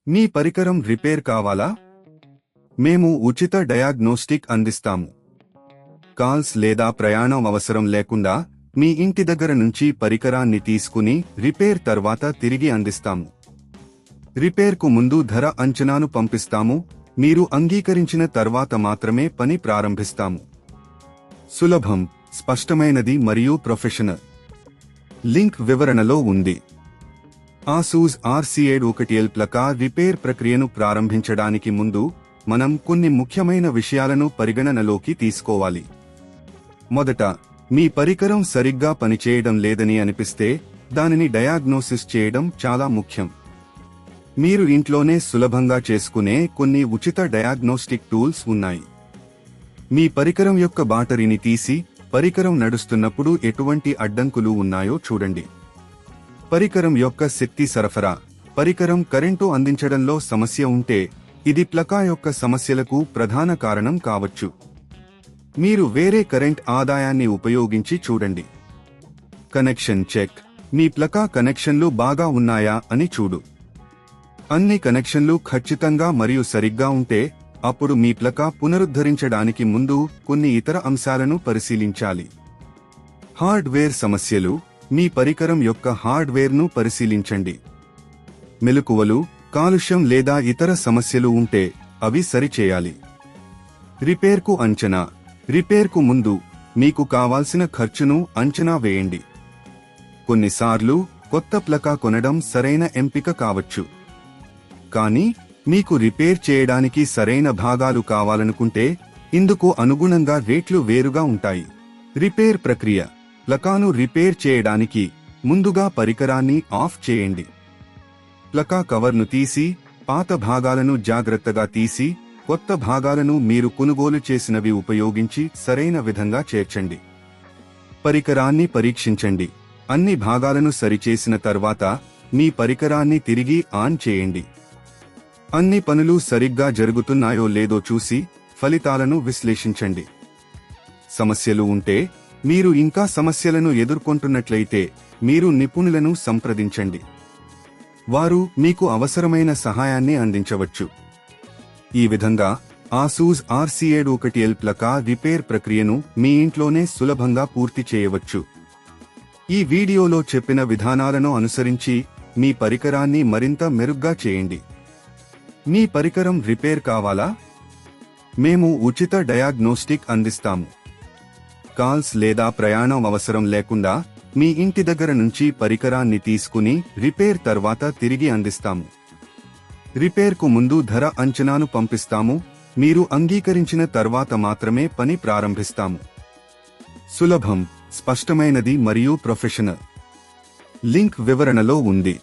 మీ పరికరం రిపేర్ కావాలా? మేము ఉచిత డయాగ్నోస్టిక్ అందిస్తాము. కాల్స్ లేదా ప్రయాణం అవసరం లేకుండా మీ ఇంటి దగ్గర నుంచి పరికరాన్ని తీసుకుని రిపేర్ తర్వాత తిరిగి అందిస్తాము. రిపేర్కు ముందు ధర అంచనాను పంపిస్తాము. మీరు అంగీకరించిన తర్వాత మాత్రమే పని ప్రారంభిస్తాము. సులభం, స్పష్టమైనది మరియు ప్రొఫెషనల్. లింక్ వివరణలో ఉంది. ఆసూస్ RC711 ప్లకా రిపేర్ ప్రక్రియను ప్రారంభించడానికి ముందు మనం కొన్ని ముఖ్యమైన విషయాలను పరిగణనలోకి తీసుకోవాలి. మొదట, మీ పరికరం సరిగ్గా పనిచేయడం లేదని అనిపిస్తే దానిని డయాగ్నోసిస్ చేయడం చాలా ముఖ్యం. మీరు ఇంట్లోనే సులభంగా చేసుకునే కొన్ని ఉచిత డయాగ్నోస్టిక్ టూల్స్ ఉన్నాయి. మీ పరికరం యొక్క బ్యాటరీని తీసి పరికరం నడుస్తున్నప్పుడు ఎటువంటి అడ్డంకులు ఉన్నాయో చూడండి. పరికరం యొక్క శక్తి సరఫరా, పరికరం కరెంటు అందించడంలో సమస్య ఉంటే ఇది ప్లకా యొక్క సమస్యలకు ప్రధాన కారణం కావచ్చు. మీరు వేరే కరెంట్ ఆదాయాన్ని ఉపయోగించి చూడండి. కనెక్షన్ చెక్, మీ ప్లకా కనెక్షన్లు బాగా ఉన్నాయా అని చూడు. అన్ని కనెక్షన్లు ఖచ్చితంగా మరియు సరిగ్గా ఉంటే అప్పుడు మీ ప్లకా పునరుద్ధరించడానికి ముందు కొన్ని ఇతర అంశాలను పరిశీలించాలి. హార్డ్వేర్ సమస్యలు, మీ పరికరం యొక్క హార్డ్వేర్ను పరిశీలించండి. మెలకువలు, కాలుష్యం లేదా ఇతర సమస్యలు ఉంటే అవి సరిచేయాలి. రిపేర్కు అంచనా, రిపేర్కు ముందు మీకు కావాల్సిన ఖర్చును అంచనా వేయండి. కొన్నిసార్లు కొత్త ప్లకా కొనడం సరైన ఎంపిక కావచ్చు. కానీ మీకు రిపేర్ చేయడానికి సరైన భాగాలు కావాలనుకుంటే ఇందుకు అనుగుణంగా రేట్లు వేరుగా ఉంటాయి. రిపేర్ ప్రక్రియ, ప్లకాను రిపేర్ చేయడానికి ముందుగా పరికరాన్ని ఆఫ్ చేయండి. ప్లకా కవర్ను తీసి పాత భాగాలను జాగ్రత్తగా తీసి కొత్త భాగాలను మీరు కొనుగోలు చేసినవి ఉపయోగించి సరైన విధంగా చేర్చండి. పరికరాన్ని పరీక్షించండి. అన్ని భాగాలను సరిచేసిన తర్వాత మీ పరికరాన్ని తిరిగి ఆన్ చేయండి. అన్ని పనులు సరిగ్గా జరుగుతున్నాయో లేదో చూసి ఫలితాలను విశ్లేషించండి. సమస్యలు ఉంటే, మీరు ఇంకా సమస్యలను ఎదుర్కొంటున్నట్లయితే మీరు నిపుణులను సంప్రదించండి. వారు మీకు అవసరమైన సహాయాన్ని అందించవచ్చు. ఈ విధంగా ఆసూస్ RC711 ప్లకా రిపేర్ ప్రక్రియను మీ ఇంట్లోనే సులభంగా పూర్తి చేయవచ్చు. ఈ వీడియోలో చెప్పిన విధానాలను అనుసరించి మీ పరికరాన్ని మరింత మెరుగ్గా చేయండి. మీ పరికరం రిపేర్ కావాలా? మేము ఉచిత డయాగ్నోస్టిక్ అందిస్తాము. కాల్స్ లేదా ప్రయాణం అవసరం లేకుండా మీ ఇంటి దగ్గర నుంచి పరికరాన్ని తీసుకుని రిపేర్ తర్వాత తిరిగి అందిస్తాము. రిపేర్కు ముందు ధర అంచనాను పంపిస్తాము. మీరు అంగీకరించిన తర్వాత మాత్రమే పని ప్రారంభిస్తాము. సులభం, స్పష్టమైనది మరియు ప్రొఫెషనల్. లింక్ వివరణలో ఉంది.